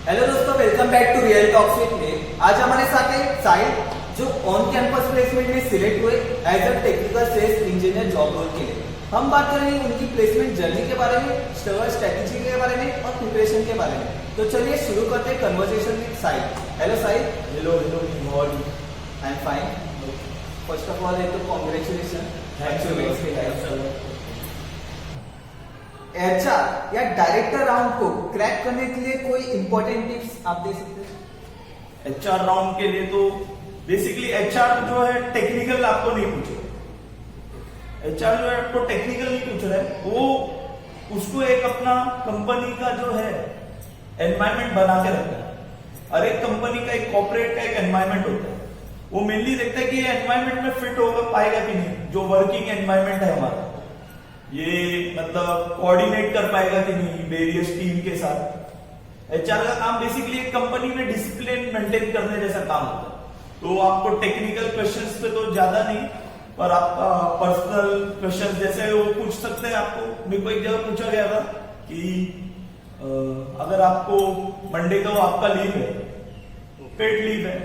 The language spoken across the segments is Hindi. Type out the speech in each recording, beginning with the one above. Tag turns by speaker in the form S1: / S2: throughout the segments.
S1: हेलो दोस्तों, welcome back to real talks with me. आज हमारे साथ है साहिल, जो ऑन कैंपस प्लेसमेंट में सिलेक्ट हुए as a technical sales engineer job role के लिए। हम बात करेंगे उनकी प्लेसमेंट जर्नी के बारे में, स्ट्रेटेजी के बारे में और प्रिपरेशन के बारे में। तो चलिए शुरू करते हैं conversation with Sahil. Hello Sahil.
S2: Hello how are you?
S1: I am fine. First of all तो कॉन्ग्रेचुलेशन। एचआर या डायरेक्टर राउंड को क्रैक करने के लिए कोई इंपॉर्टेंट टिप्स आप दे सकते हैं?
S2: एचआर राउंड के लिए तो बेसिकली एचआर जो है टेक्निकल आपको नहीं पूछेगा। एचआर जो है आपको टेक्निकल नहीं पूछ रहा है, वो उसको एक अपना कंपनी का जो है एनवायरमेंट बना के रखता है। और एक कंपनी का एक कॉर्पोरेट का एक एनवायरनमेंट होता है, वो मेनली देखता है कि ये एनवायरनमेंट में फिट होगा पाएगा कि नहीं। जो वर्किंग एनवायरनमेंट है हमारा, ये मतलब कोऑर्डिनेट कर पाएगा कि नहीं वेरियस टीम के साथ। एचआर का काम बेसिकली एक कंपनी में डिसिप्लिन मेंटेन करने जैसा काम होता है। तो आपको टेक्निकल क्वेश्चंस पे तो ज्यादा नहीं, पर आपका पर्सनल क्वेश्चंस जैसे वो पूछ सकते हैं आपको। मेरे को एक जगह पूछा गया था कि अगर आपको मंडे का वो आपका लीव है, पेड लीव है,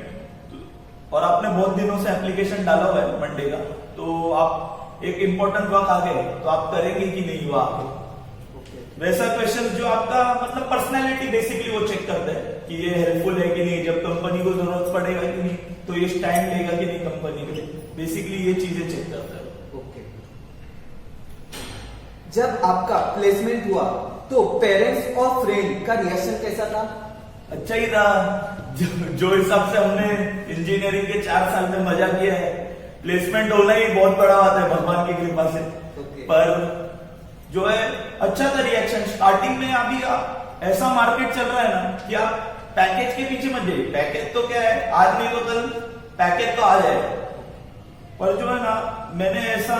S2: और आपने बहुत दिनों से एप्लीकेशन डाला हुआ है मंडे का, तो आप एक इंपॉर्टेंट वर्क आ गए तो आप करेंगे कि नहीं वो आगे। वैसा क्वेश्चन जो आपका मतलब पर्सनैलिटी बेसिकली वो चेक करते हैं कि ये हेल्पफुल है कि नहीं, जब कंपनी को जरूरत पड़ेगा कि नहीं, तो ये स्टैंड लेगा कि नहीं कंपनी के लिए। बेसिकली ये चीजें चेक करते हैं।
S1: ओके। जब आपका प्लेसमेंट हुआ तो पेरेंट्स और फ्रेंड का रिएक्शन कैसा था?
S2: अच्छा ही था। जो हिसाब से हमने इंजीनियरिंग के 4 साल में मजा किया है, प्लेसमेंट होना ही बहुत बड़ा बात है भगवान की कृपा से। पर जो है अच्छा था रिएक्शन स्टार्टिंग में। अभी ऐसा मार्केट चल रहा है ना कि आप पैकेज के पीछे मत जाइए। पैकेज तो क्या है, आज नहीं तो कल पैकेज तो आ जाएगा। पर जो है ना, मैंने ऐसा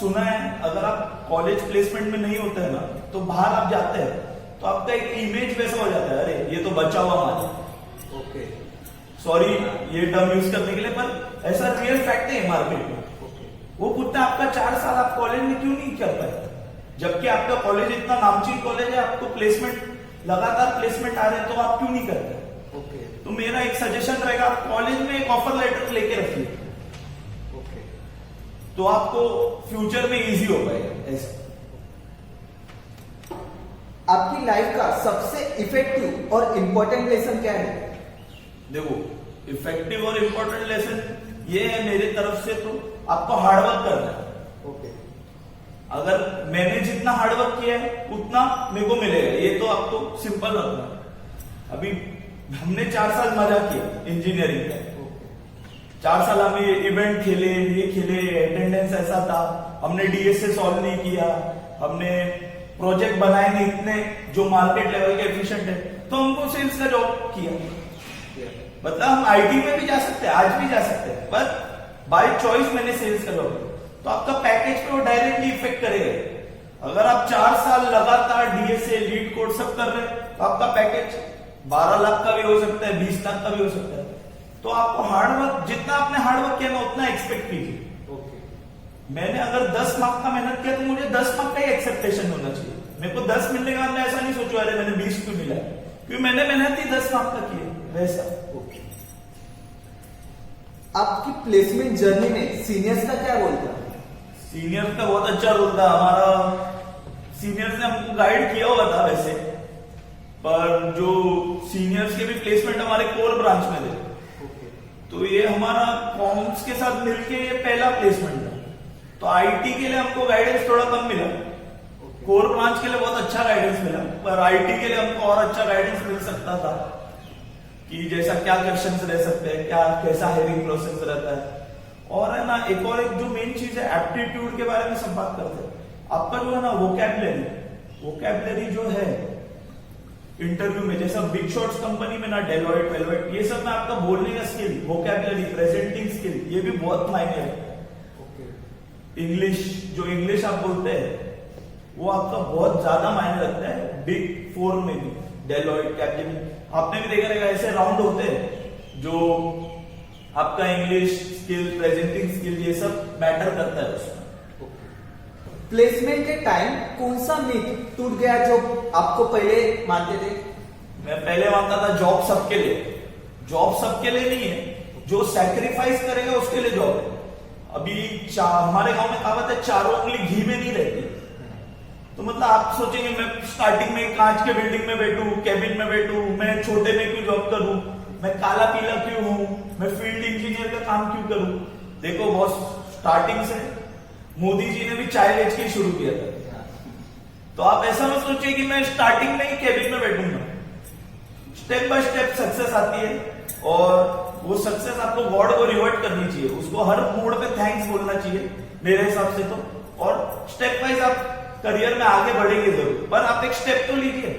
S2: सुना है, अगर आप कॉलेज प्लेसमेंट में नहीं होते हैं ना, तो बाहर आप जाते हैं तो आपका एक इमेज वैसा हो जाता है, अरे ये तो बचा हुआ माल है।
S1: ओके,
S2: सॉरी ये टर्म यूज करने के लिए, पर ऐसा रियल फैक्ट है मार्केट में। वो पूछता है आपका 4 साल आप कॉलेज में क्यों नहीं कर पाए, जबकि आपका कॉलेज इतना नामचीन कॉलेज है, आपको प्लेसमेंट लगातार प्लेसमेंट आ रहे हैं, तो आप क्यों नहीं करते?
S1: ओके।
S2: तो मेरा एक सजेशन रहेगा, आप कॉलेज में एक ऑफर लेटर लेके रखिए।
S1: ओके।
S2: तो आपको फ्यूचर में इजी हो पाएगा। ऐसा
S1: आपकी लाइफ का सबसे इफेक्टिव और इम्पोर्टेंट लेसन क्या है?
S2: देखो, इफेक्टिव और इम्पोर्टेंट लेसन ये है मेरे तरफ से, तो आपको हार्डवर्क करना है।
S1: ओके।
S2: अगर मैंने जितना हार्डवर्क किया है उतना मेरे को मिलेगा, ये तो आपको सिंपल रखना है। अभी हमने 4 साल मजा किया इंजीनियरिंग का। 4 साल हमें इवेंट खेले, ये खेले, अटेंडेंस ऐसा था, हमने डीएसए सॉल्व नहीं किया, हमने प्रोजेक्ट बनाए नहीं इतने जो मार्केट लेवल के एफिशिएंट है, तो हमको सेल्स का जॉब किया। मतलब हम आईटी में भी जा सकते हैं, आज भी जा सकते हैं, पर बाय चॉइस मैंने सेल्स का जॉब किया। तो आपका पैकेज पे वो डायरेक्टली इफेक्ट करेगा। अगर आप 4 साल लगातार डीएसए लीड कोड सब कर रहे हैं, तो आपका पैकेज 12 लाख का भी हो सकता है, 20 लाख का भी हो सकता है। तो आपको हार्डवर्क, जितना आपने हार्डवर्क किया ना उतना एक्सपेक्ट कीजिए। मैंने अगर 10 मार्क का मेहनत किया तो मुझे 10 मार्क का ही एक्सेप्टेशन होना चाहिए। मेरे को 10 मिलने के बाद मैं ऐसा नहीं सोचू अरे मैंने 20 क्यों मिला, क्योंकि मैंने मेहनत ही 10 मार्क का की है। वैसा।
S1: ओके। आपकी प्लेसमेंट जर्नी में सीनियर्स का क्या रोल था?
S2: सीनियर्स का बहुत अच्छा रोल था। हमारा सीनियर्स ने हमको गाइड किया हुआ था वैसे, पर जो सीनियर्स के भी प्लेसमेंट हमारे कोर ब्रांच में थे। तो ये हमारा कॉम्स के साथ मिलके ये पहला प्लेसमेंट था। तो आईटी के लिए हमको गाइडेंस थोड़ा कम मिला, कोर ब्रांच के लिए बहुत अच्छा गाइडेंस मिला, पर आईटी के लिए हमको और अच्छा गाइडेंस मिल सकता था कि जैसा क्या क्वेश्चंस रह सकते हैं, क्या कैसा हायरिंग प्रोसेस रहता है। और है ना, एक जो मेन चीज है एप्टीट्यूड के बारे में सब बात करते हैं। आपका जो है ना वोकैबुलरी जो है इंटरव्यू में, जैसा बिग शॉट्स कंपनी में ना डेलॉयट वेलॉयट, ये सब में आपका बोलने का स्किल, वोकैबुलरी, प्रेजेंटिंग स्किल, ये भी बहुत मायने है। इंग्लिश, जो इंग्लिश आप बोलते हैं वो आपका बहुत ज्यादा मायने रखता है बिग 4 में भी, डेलॉयट, कैपजेमिनी। आपने भी देखा रहेगा ऐसे राउंड होते हैं जो आपका इंग्लिश स्किल, प्रेजेंटिंग स्किल, ये सब मैटर करता है उसमें।
S1: प्लेसमेंट के टाइम कौन सा मिथ टूट गया जो आपको पहले मानते थे?
S2: मैं पहले मानता था जॉब सबके लिए, जॉब सबके लिए नहीं है, जो सैक्रिफाइस करेगा उसके लिए जॉब है। अभी हमारे गांव में कहावत है, चारों उंगली घी में नहीं रहती। तो मतलब आप सोचेंगे मैं स्टार्टिंग में कांच के बिल्डिंग में बैठूं, केबिन में बैठूं, मैं छोटे में क्यों जॉब करूं, मैं काला पीला क्यों हूं, मैं फील्ड इंजीनियर का काम क्यों करूं। देखो बॉस, स्टार्टिंग से मोदी जी ने भी चाय बेच के शुरू किया था। तो आप ऐसा मत सोचिए कि मैं स्टार्टिंग में ही केबिन में बैठूंगा। स्टेप बाय स्टेप सक्सेस आती है, और वो सक्सेस आपको गॉड को रिवर्ट करनी चाहिए, उसको हर मोड़ पे थैंक्स बोलना चाहिए मेरे हिसाब से तो। और स्टेप वाइज आप करियर में आगे बढ़ेंगे जरूर, पर आप एक स्टेप तो लीजिए।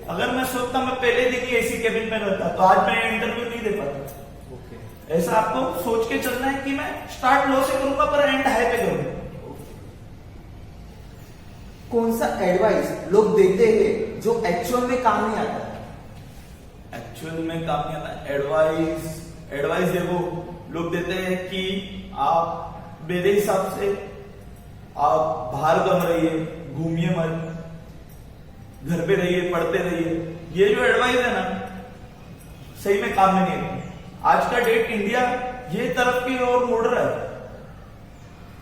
S2: अगर मैं सोचता मैं पहले दिन ही एसी केबिन में रहता तो आज मैं इंटरव्यू नहीं दे पाता। ऐसा आपको सोच के चलना है कि मैं स्टार्ट लो से करूंगा पर एंड हाई पे करूंगा।
S1: कौन सा एडवाइस लोग देते हैं जो एक्चुअल में काम नहीं आता?
S2: एक्चुअल में काम नहीं आता एडवाइस देखो, लोग देते हैं कि आप, मेरे हिसाब से आप बाहर कम रहिए, घूमिए मत, घर पे रहिए, पढ़ते रहिए। ये जो एडवाइस है ना, सही में काम में नहीं है। आज का डेट इंडिया ये तरफ की ओर मुड़ रहा है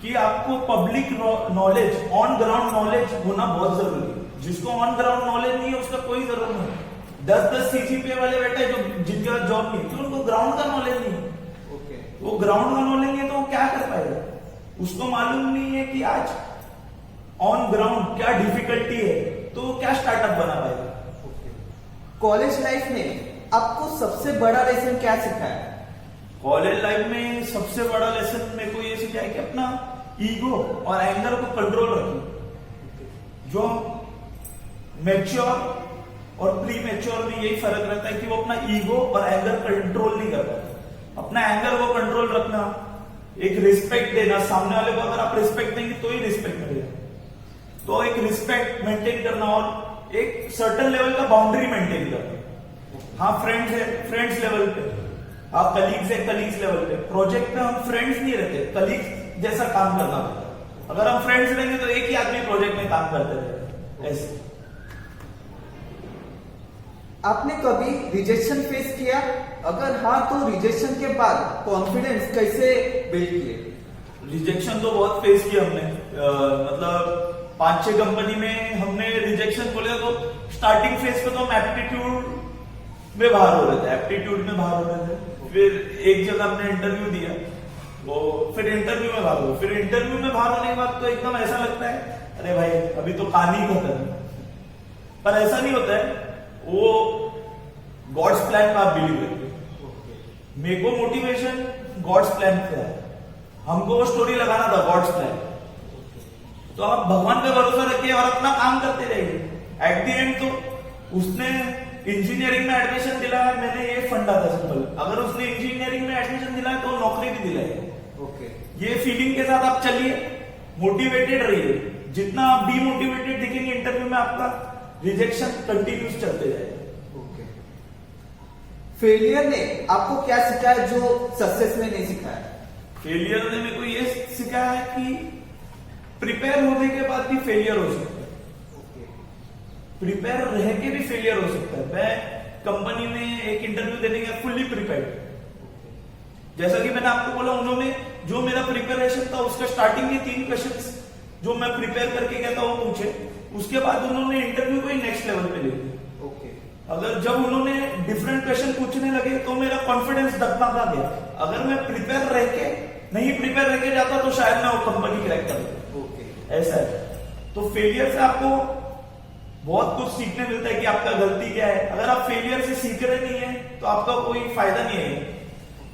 S2: कि आपको public knowledge, on ground knowledge होना बहुत जरूरी है। जिसको ऑन ग्राउंड नॉलेज नहीं है उसका कोई जरूरत नहीं। 10-10 सीजीपीए वाले बैठे जो जिनका जॉब नहीं, तो उनको ग्राउंड का नॉलेज नहीं है। वो ग्राउंड का नॉलेज नहीं है तो वो क्या कर पाएगा? उसको मालूम नहीं है कि आज ऑन ग्राउंड क्या डिफिकल्टी है, तो वो क्या स्टार्टअप बना पाएगा।
S1: कॉलेज लाइफ में आपको सबसे बड़ा लेसन क्या सिखाया?
S2: कॉलेज लाइफ में सबसे बड़ा लेसन मेरे को ये सिखाया कि अपना ईगो और एंगर को कंट्रोल रखिए। जो मैच्योर और प्री मैच्योर में यही फर्क रहता है कि वो अपना ईगो और एंगर कंट्रोल नहीं करता। अपना एंगर को कंट्रोल रखना, एक रिस्पेक्ट देना, सामने वाले को अगर आप रिस्पेक्ट देंगे तो ही रिस्पेक्ट मिलेगा। तो एक रिस्पेक्ट मेंटेन करना और एक सर्टेन लेवल का बाउंड्री मेंटेन करना। हाँ, फ्रेंड्स है, फ्रेंड्स लेवल पे, हाँ कलीग्स है, कलीग्स लेवल पे। प्रोजेक्ट में हम फ्रेंड्स नहीं रहते, कलीग्स जैसा काम करना पड़ता है। अगर हम फ्रेंड्स रहेंगे तो एक ही आदमी प्रोजेक्ट में काम करते रहेंगे। ऐसे
S1: आपने कभी रिजेक्शन फेस किया? अगर हाँ तो रिजेक्शन के बाद कॉन्फिडेंस कैसे बिल्ड किए?
S2: रिजेक्शन तो बहुत फेस किया हमने, मतलब 5-6 कंपनी में हमने रिजेक्शन बोले तो स्टार्टिंग फेज पे तो हम एप्टीट्यूड में बाहर हो रहे थे, एप्टीट्यूड में बाहर हो रहे थे। फिर एक जगह हमने इंटरव्यू दिया, वो फिर इंटरव्यू में बाहर हो, फिर इंटरव्यू में बाहर होने के बाद तो एकदम ऐसा लगता है अरे भाई अभी तो कहानी खत्म है। पर ऐसा नहीं होता है, वो गॉड्स प्लान में आप बिलीव करते। मेरे को मोटिवेशन गॉड्स प्लान से है, हमको वो स्टोरी लगाना था गॉड्स प्लान। तो आप भगवान पे भरोसा रखिए और अपना काम करते रहिए। एट द एंड तो उसने इंजीनियरिंग में एडमिशन दिलाया, मैंने ये फंडा था सिंपल, अगर उसने इंजीनियरिंग में एडमिशन दिलाया तो नौकरी भी दिलाई। ये फीलिंग के साथ आप चलिए, मोटिवेटेड रहिए। जितना आप डीमोटिवेटेड दिखेंगे इंटरव्यू में, आपका रिजेक्शन कंटिन्यूस चलते जाएगा।
S1: फेलियर ने आपको क्या सिखाया जो सक्सेस में नहीं सिखाया?
S2: फेलियर ने मेरे को ये सिखाया है कि प्रिपेयर होने के बाद भी फेलियर हो सकता है, प्रिपेयर रह के भी फेलियर हो सकता है। मैं कंपनी में एक इंटरव्यू देने गया फुल्ली प्रिपेयर्ड, जैसा कि मैंने आपको बोला, उन्होंने जो मेरा प्रिपरेशन था उसका स्टार्टिंग के 3 क्वेश्चंस जो मैं प्रिपेयर करके गया था वो पूछे, उसके बाद उन्होंने इंटरव्यू को ही नेक्स्ट लेवल पे ले लिया। अगर जब उन्होंने डिफरेंट क्वेश्चन पूछने लगे तो मेरा कॉन्फिडेंस डगमगा गया। अगर मैं प्रिपेयर रह के नहीं प्रिपेयर रह के जाता तो शायद मैं वो कंपनी क्रैक कर देता। ऐसा है। तो फेलियर से आपको बहुत कुछ सीखने मिलता है कि आपका गलती क्या है। अगर आप फेलियर से सीख रहे नहीं है तो आपका कोई फायदा नहीं है।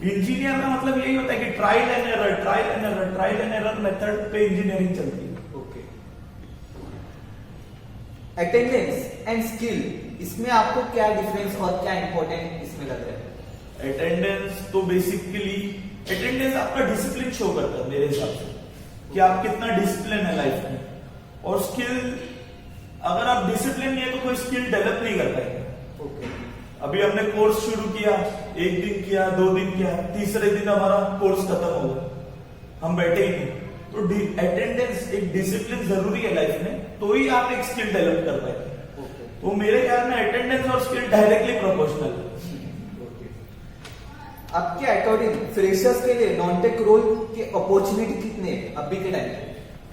S2: इंजीनियर का मतलब यही होता है कि trial and error, trial and error, trial and error method पे इंजीनियरिंग चलती है।
S1: अटेंडेंस एंड स्किल, इसमें आपको क्या डिफरेंस और क्या इंपॉर्टेंट इसमें लग रहा है?
S2: अटेंडेंस तो बेसिकली अटेंडेंस आपका डिसिप्लिन शो करता है मेरे हिसाब से, कि आप कितना डिसिप्लिन है लाइफ में। और स्किल, अगर आप डिसिप्लिन नहीं है तो कोई स्किल डेवलप नहीं कर पाएंगे। अभी हमने कोर्स शुरू किया, 1 दिन किया, 2 दिन किया, तीसरे दिन हमारा कोर्स खत्म हो गया, हम बैठे ही नहीं। तो अटेंडेंस, एक डिसिप्लिन जरूरी है लाइफ में, तो ही आप एक स्किल डेवलप कर पाएंगे। वो मेरे ख्याल में अटेंडेंस और स्किल डायरेक्टली प्रोपोर्शनल है।
S1: आपके अकॉर्डिंग फ्रेशर्स के लिए नॉन टेक रोल के अपॉर्चुनिटी कितने हैं अभी के टाइम पे?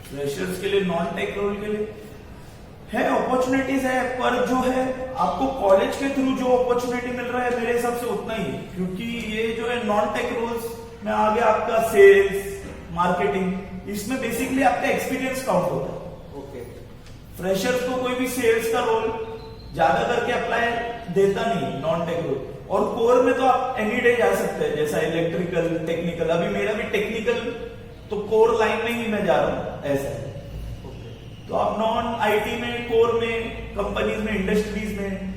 S2: फ्रेशर्स के लिए नॉन टेक रोल के लिए है अपॉर्चुनिटीज है, पर जो है आपको कॉलेज के थ्रू जो अपॉर्चुनिटी मिल रहा है मेरे हिसाब से उतना ही है, क्योंकि ये जो है नॉन टेक रोल्स में आगे आपका सेल्स मार्केटिंग, इसमें बेसिकली आपका एक्सपीरियंस काउंट होता है।
S1: ओके।
S2: फ्रेशर्स को कोई भी सेल्स का रोल ज्यादा करके अप्लाई देता नहीं नॉन टेक रोल, और कोर में तो आप एनी डे जा सकते हैं, जैसा इलेक्ट्रिकल टेक्निकल, अभी मेरा भी टेक्निकल तो कोर लाइन में ही मैं जा रहा हूँ ऐसा है। तो आप नॉन आईटी में कोर में कंपनीज में इंडस्ट्रीज में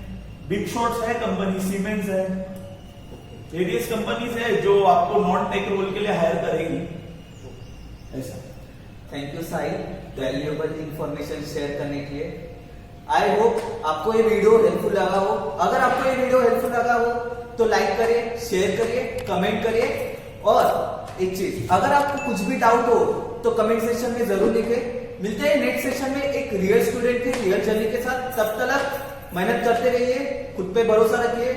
S2: बिग शॉट्स है, कंपनी सीमेंस है, वेरियस कंपनीज है जो आपको नॉन टेक रोल के लिए हायर करेगी ऐसा।
S1: Thank you Sahil valuable information share करने के लिए। आई होप आपको ये वीडियो हेल्पफुल लगा हो। अगर आपको ये वीडियो हेल्पफुल लगा हो तो लाइक करिए, शेयर करिए, कमेंट करिए, और एक चीज, अगर आपको कुछ भी डाउट हो तो कमेंट सेक्शन में जरूर लिखें। मिलते हैं नेक्स्ट सेशन में एक रियल स्टूडेंट के रियल जर्नी के साथ। तब तक मेहनत करते रहिए, खुद पे भरोसा रखिए।